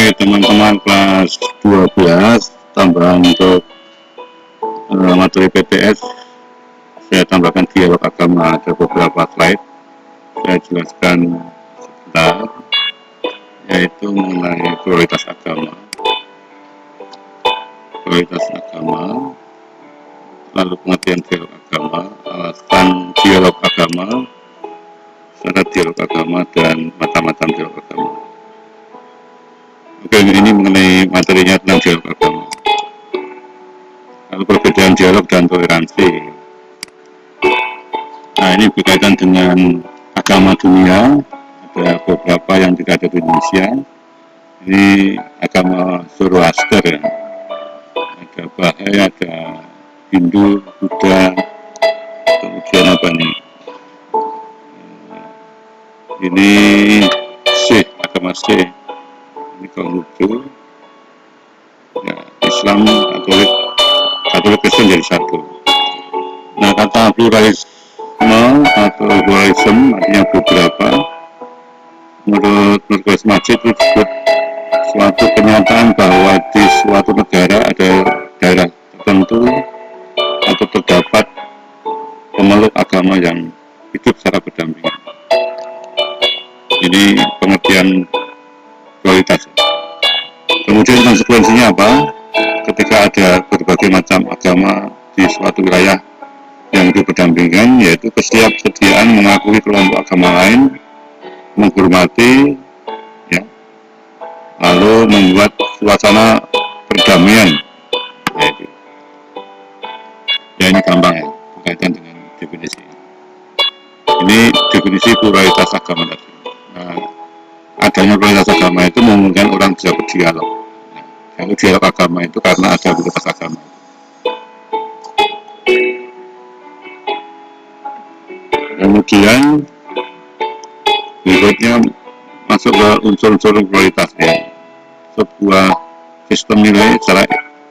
Oke teman-teman kelas 12 tambahan untuk materi PTS, saya tambahkan dialog agama, ada beberapa slide saya jelaskan sebentar, yaitu mengenai prioritas agama, lalu pengertian dialog agama, alasan dialog agama, syarat dialog agama, dan macam-macam dialog agama. Oke, ini mengenai materinya tentang dialog agama. Lalu perbedaan dialog dan toleransi. Nah, ini berkaitan dengan agama dunia. Ada beberapa yang tidak ada di Indonesia. Ini agama Zoroaster ya. Ada Bahai, ada Hindu, Buddha, kemudian apa nih? Ini Sikh, agama Sikh. Ini Konghucu. Ya, Islam, Katolik Kristen jadi satu. Nah, kata pluralisme atau pluralism artinya beberapa. Menurut Nurul Majid itu disebut suatu kenyataan bahwa di suatu negara ada daerah tertentu atau terdapat pemeluk agama yang hidup secara berdampingan. Ini pengertian kualitas. Kemudian konsekuensinya apa? Ketika ada berbagai macam agama di suatu wilayah yang hidup berdampingan, yaitu kesediaan mengakui kelompok agama lain, menghormati, ya, lalu membuat suasana perdamaian. Ya ini gampang ya, berkaitan dengan definisi. Ini definisi pluralitas agama tadi. Nah, adanya pluralitas agama itu memungkinkan orang bisa berdialog. Kalau dialog agama itu karena ada pluralitas agama. Kemudian berikutnya masuk ke unsur-unsur pluralitas ya. Sebuah sistem nilai secara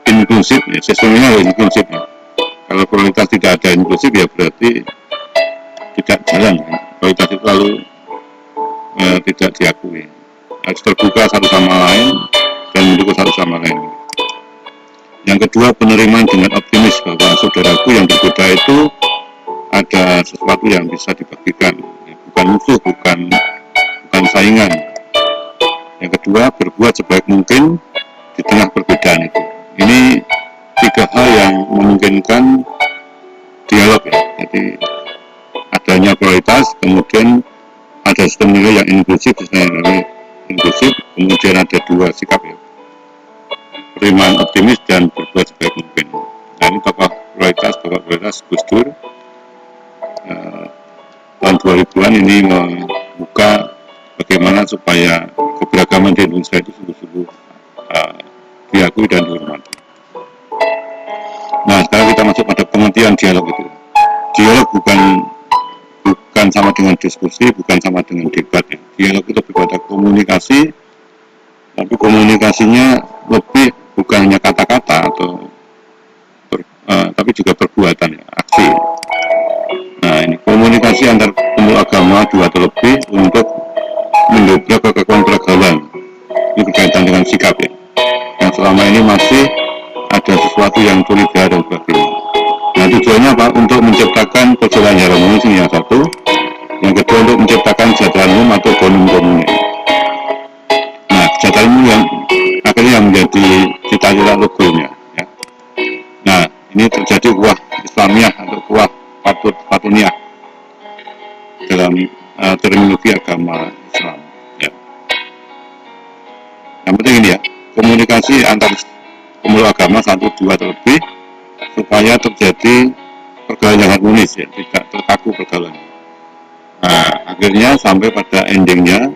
inklusif ya. Sistem nilai harus inklusif ya. Kalau pluralitas tidak ada inklusif ya berarti tidak jalan ya. Pluralitas itu lalu tidak diakui. Harus terbuka satu sama lain dan mendukung satu sama lain. Yang kedua, penerimaan dengan optimis bahwa saudaraku yang berbeda itu ada sesuatu yang bisa dibagikan, bukan musuh, bukan saingan. Yang kedua, berbuat sebaik mungkin di tengah perbedaan itu. Ini tiga hal yang memungkinkan dialog ya. Jadi adanya pluralitas, kemudian ada sistem nilai yang inklusif, kemudian ada dua sikap ya, penerimaan optimis dan berbuat sebaik mungkin. Nah ini Bapak pluralitas Gus Dur tahun 2000-an ini membuka bagaimana supaya keberagaman di Indonesia itu sungguh-sungguh diakui dan dihormati. Nah sekarang kita masuk pada pengertian dialog itu. Dialog bukan sama dengan diskusi, bukan sama dengan debat ya. Dialog itu berbeda komunikasi, tapi komunikasinya lebih bukan hanya kata-kata tapi juga perbuatan ya, aksi. Nah ini komunikasi antar pemeluk agama dua atau lebih untuk mendobrak kekekuatan pergaulan. Ini berkaitan dengan sikap ya. Yang selama ini masih ada sesuatu yang curiga dan sebagainya. Nah tujuannya apa? Untuk menciptakan perjalanan harmonis yang satu. Yang kedua untuk menciptakan kesejahteraan umum atau bonum comune. Nah kesejahteraan umum yang akhirnya yang menjadi cita-cita atau goalnya ya. Nah ini terjadi kuah Islamiyah atau kuah Patuniyah dalam terminologi agama Islam ya. Yang penting ini ya, komunikasi antar pemeluk agama satu, dua atau lebih supaya terjadi pergaulan yang harmonis ya, tidak terkaku pergaulan. Nah akhirnya sampai pada endingnya,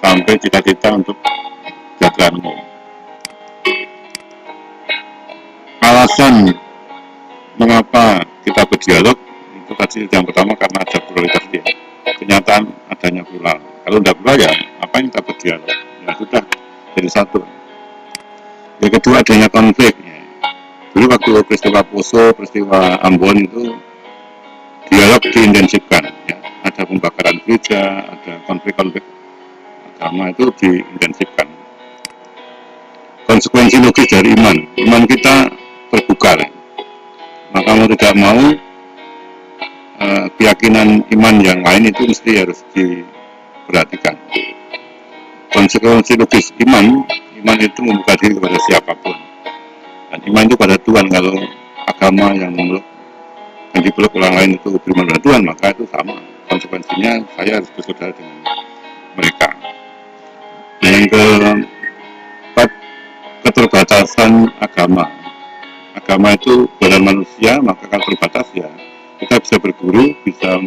sampai cita-cita untuk kesejahteraan umum. Alasan mengapa kita berdialog itu tadi yang pertama karena ada pluralitas dia, kenyataan adanya plural. Kalau tidak plural ya apa yang kita berdialog ya sudah jadi satu. Yang kedua adanya konflik ya. Dulu waktu peristiwa Poso, peristiwa Ambon itu dialog diintensifkan ya. Ada pembakaran gereja, ada konflik-konflik agama itu diintensifkan. konsekuensi logis dari iman. Iman kita terbuka, maka mau tidak mau keyakinan iman yang lain itu mesti harus diperhatikan. Konsekuensi logis iman itu membuka diri kepada siapapun, dan iman itu pada Tuhan. Kalau agama yang dipeluk orang lain itu beriman pada Tuhan, maka itu sama konsekuensinya, saya harus bersaudara dengan mereka. Nah, yang keempat, keterbatasan agama itu pada manusia, maka kalau terbatas ya kita bisa berguru, bisa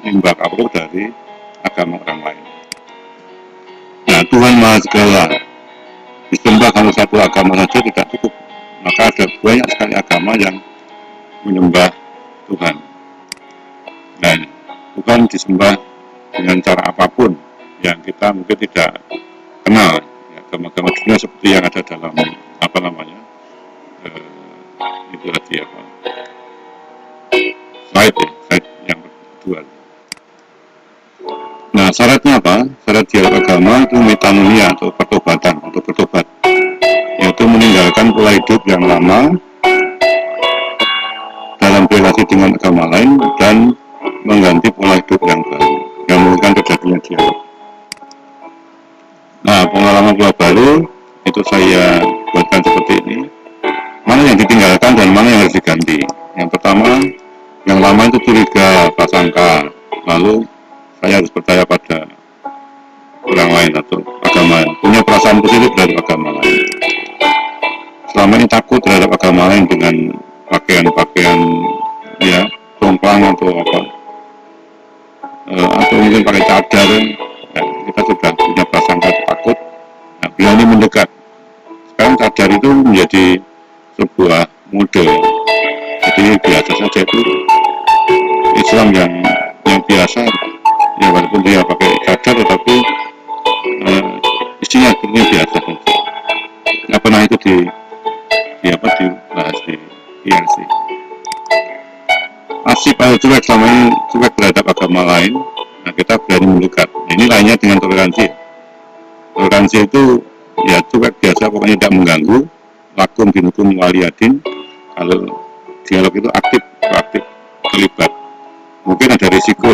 menimba ilmu dari agama orang lain. Nah, Tuhan Maha Segala, disembah kalau satu agama saja tidak cukup, maka ada banyak sekali agama yang menyembah Tuhan. Dan Tuhan disembah dengan cara apapun yang kita mungkin tidak kenal, ya, agama-agama dunia seperti yang ada dalam itu tadi slide yang kedua. Nah, syaratnya apa? Syarat dialog agama itu metanoia atau pertobatan, atau bertobat, yaitu meninggalkan pola hidup yang lama dalam relasi dengan agama lain dan mengganti pola hidup yang baru, yang memungkinkan terjadinya dialog. Nah, pengalaman pola baru itu saya buatkan seperti ini. Mana yang ditinggalkan dan mana yang harus diganti. Yang pertama, yang lama itu curiga, prasangka, lalu saya harus percaya pada orang lain atau agama lain, punya perasaan positif terhadap agama lain. Selama ini takut terhadap agama lain dengan pakaian ya, tomplang atau apa, atau mungkin pakai cadar, ya, kita sudah punya prasangka takut. Nah, berani mendekat. Sekarang cadar itu menjadi sebuah model, jadi biasa saja itu Islam yang biasa, ya walaupun dia pakai cadar tetapi isinya biasa saja. Nggak pernah itu dibahas di IRC. Asyik atau cuek, selama ini cuek terhadap agama lain. Nah, kita berani mendekat. Nah, ini lainnya dengan toleransi. Toleransi itu ya cuek biasa, pokoknya tidak mengganggu. Lakum binukum waliyadin. Kalau dialog itu aktif terlibat. Mungkin ada risiko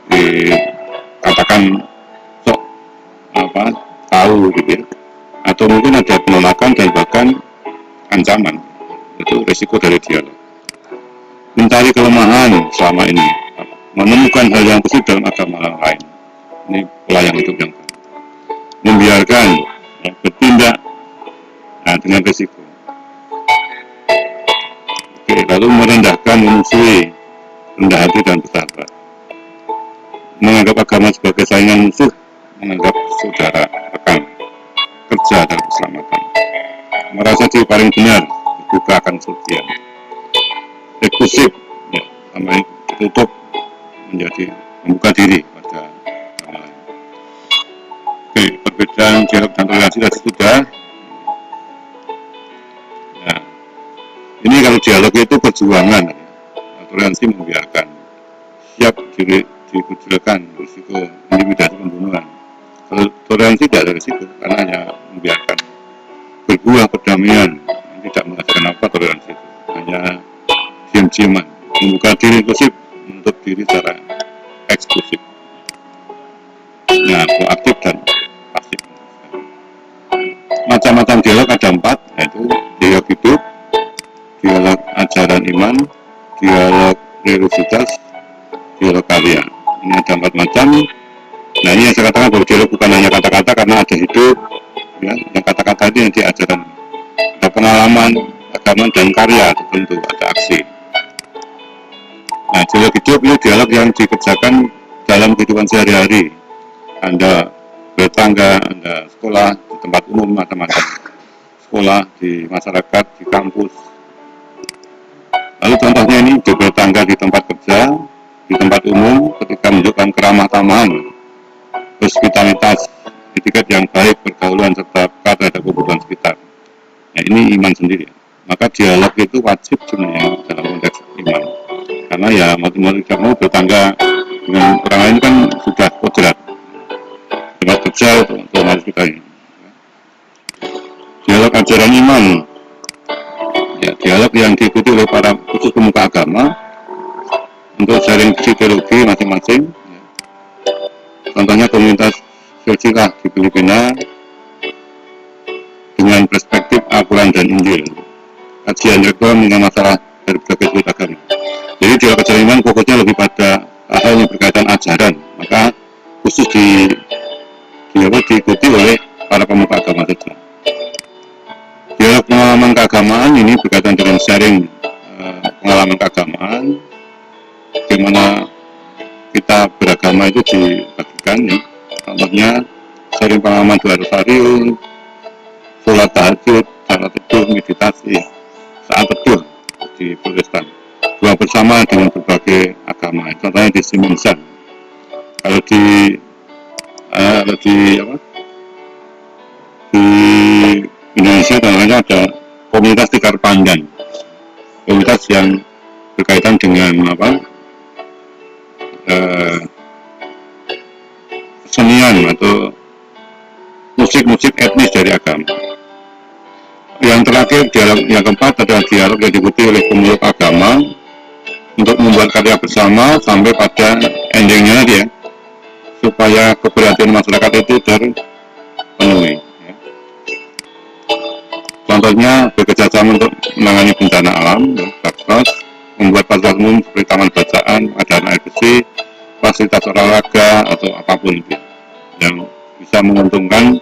dikatakan sok tahu gitu ya. Atau mungkin ada penolakan dan bahkan ancaman. Itu risiko dari dialog. Mencari kelemahan selama ini, menemukan hal yang positif dalam agama orang lain. Ini pola yang hidup yang baik. Membiarkan bertindak dengan risiko. Oke, lalu merendahkan, memusuhi, rendah hati dan bersahabat. Menganggap agama sebagai saingan musuh, menganggap saudara, rekan, kerja dan keselamatan. Merasa diri paling benar, terbuka akan kesucian. Eksklusif, ya, sama ditutup menjadi membuka diri pada agama lain. Oke, perbedaan dialog dan toleransi tadi sudah. Nah, ini kalau dialog itu perjuangan, toleransi membiarkan, siap dikucilkan, risiko intimidasi pembunuhan. Kalau toleransi tidak ada risiko, karena hanya membiarkan. Berbuah perdamaian, tidak menghasilkan apa toleransi itu, hanya diam-diaman, membuka diri inklusif, menutup diri secara eksklusif. Nah, proaktif dan pasif. Macam-macam dialog ada 4, yaitu dialog hidup, dialog ajaran iman, dialog religiositas, dialog karya. Ini ada 4 macam. Nah, ini yang saya katakan bahwa dialog bukan hanya kata-kata, karena ada hidup, ya, yang kata-kata ini yang diajarkan, ada pengalaman, agama dan karya, tentu ada aksi. Nah, dialog hidup ini dialog yang dikerjakan dalam kehidupan sehari-hari. Anda bertangga, Anda sekolah di tempat umum, macam-macam sekolah, di masyarakat, di kampus. Lalu contohnya ini bertangga di tempat kerja, di tempat umum, ketika menunjukkan keramah tamahan, hospitalitas, etiket yang baik, pergaulan serta peka terhadap kebutuhan sekitar. Nah, ini iman sendiri. Maka dialog itu wajib sebenarnya dalam konteks iman. Karena ya mau tidak mau bertangga dengan orang lain kan sudah kodrat. Tempat kerja untuk harus kita ini. ajaran iman. Ya, dialog yang diikuti oleh para khusus pemuka agama untuk sharing teologi masing-masing. Ya. Contohnya komunitas silsilah di Filipina dengan perspektif Al-Quran dan Injil. Kajian rekor mengenai masalah dari berbagai sudut agama. Jadi dialog ajaran iman fokusnya lebih pada hal yang berkaitan ajaran. Maka khusus diikuti oleh para pemuka agama saja. Dialog pengalaman keagamaan ini berkaitan dengan sharing pengalaman keagamaan, bagaimana kita beragama itu dibagikan. Ya. Contohnya sharing pengalaman doa rosarium, sholat tahajud, salat teduh, meditasi, saat teduh di Protestan. Doa bersama dengan berbagai agama. Contohnya di Simonsan. Kalau di Indonesia contohnya ada komunitas tikar panjang, komunitas yang berkaitan dengan kesenian atau musik-musik etnis dari agama. Yang terakhir, dialog yang keempat adalah dialog yang diikuti oleh pemeluk agama untuk membuat karya bersama sampai pada endingnya dia, supaya keperhatian masyarakat itu terpenuhi. Ya. Contohnya bekerjasama untuk menangani bencana alam, ya, Baksos, membuat fasilitas umum seperti taman bacaan, pengadaan air bersih, fasilitas olahraga atau apapun itu yang bisa menguntungkan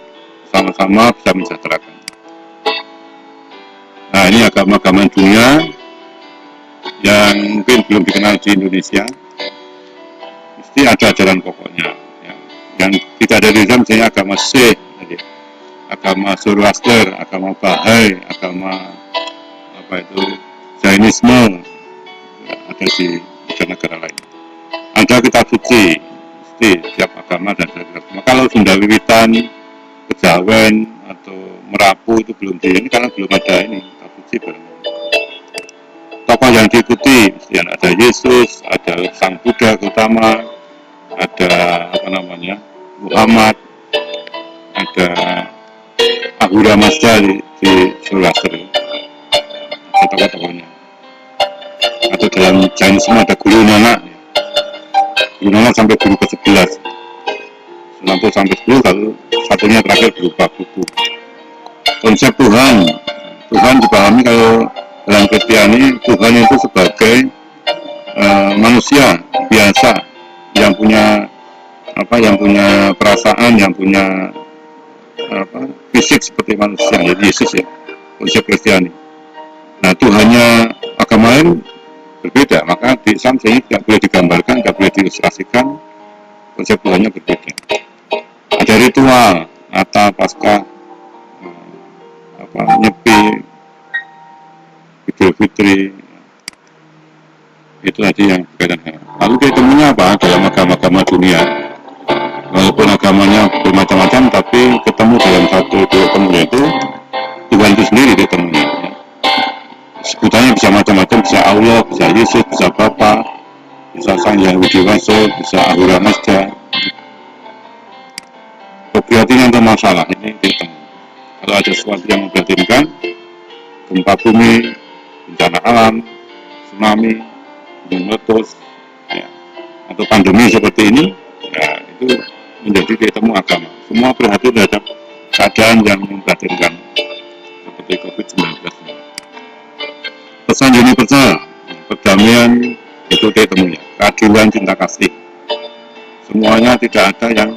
sama-sama, bisa mensejahterakan. Nah, ini agama-agama dunia yang mungkin belum dikenal di Indonesia, mesti ada ajaran pokoknya. Yang tidak ada di Islam misalnya agama Sikh, agama Zoroaster, agama Bahai, agama Jainisme, ada di negara-negara lain. Ada kitab suci, mesti setiap agama dan kitab suci. Kalau Sunda Wiwitan, Kejawen atau Merapu itu belum ini karena belum ada ini kitab suci belum. Tokoh yang diikuti, ada Yesus, ada Sang Buddha terutama, ada Muhammad, ada Ahura Mazda di Zoroaster, ada tokoh-tokohnya. Atau dalam Jainisme ada Guru Nanak, sampai guru ke-11, 90 sampai 10, lalu satunya terakhir berupa buku. Konsep Tuhan dipahami kalau dalam Kristiani, Tuhan itu sebagai manusia biasa yang punya perasaan, yang punya fisik seperti manusia, jadi Yesus ya, konsep Kristiani. Nah, Tuhannya agama lain berbeda, maka di Islam ini tidak boleh digambarkan, tidak boleh diilustrasikan, konsep Tuhannya berbeda. Ada ritual Natal, Paskah, Nyepi, Idul Fitri, itu tadi yang berkaitan. Lalu ketemunya apa dalam agama-agama dunia? Walaupun agamanya bermacam-macam, tapi ketemu dalam satu ketemu itu Tuhan itu sendiri ketemunya. Ya. Sebutannya bisa macam-macam, bisa Allah, bisa Yesus, bisa Bapa, bisa Sang Yahudi Waso, bisa Ahura Mazda. Keprihatinan tentang masalah ini ketemu. Kalau ada sesuatu yang memprihatinkan, gempa bumi, bencana alam, tsunami, gunung meletus, ya, atau pandemi seperti ini, ya, itu menjadi ketemu agama. Semua prihatin terhadap keadaan yang memprihatinkan seperti COVID-19. Pesan universal, perdamaian itu ketemunya, keadilan, cinta kasih. Semuanya tidak ada yang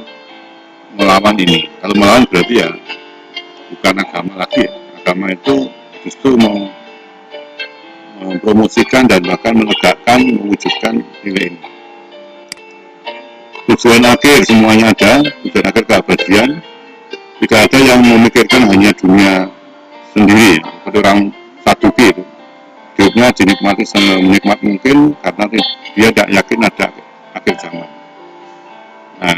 melawan ini. Kalau melawan berarti ya bukan agama lagi. Ya. Agama itu justru mempromosikan dan bahkan menegakkan, mewujudkan nilai ini. Tujuan akhir semuanya ada, tujuan akhir keabadian. Tidak ada yang memikirkan hanya dunia sendiri, seperti orang Saduki itu. Hidupnya dinikmati semenikmat mungkin karena dia tidak yakin ada akhir zaman. Nah,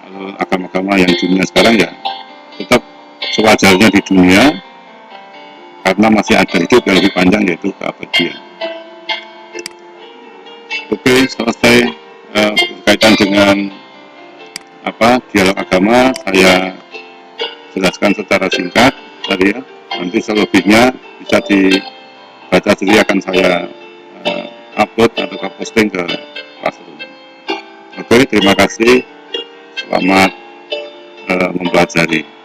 kalau agama-agama yang dunia sekarang ya tetap sewajarnya di dunia karena masih ada hidup yang lebih panjang, yaitu keabadian. Oke, selesai berkaitan dengan dialog agama, saya jelaskan secara singkat tadi ya. Nanti selebihnya bisa dibaca sendiri, akan saya upload atau posting ke Classroom. Oke, terima kasih. Selamat mempelajari.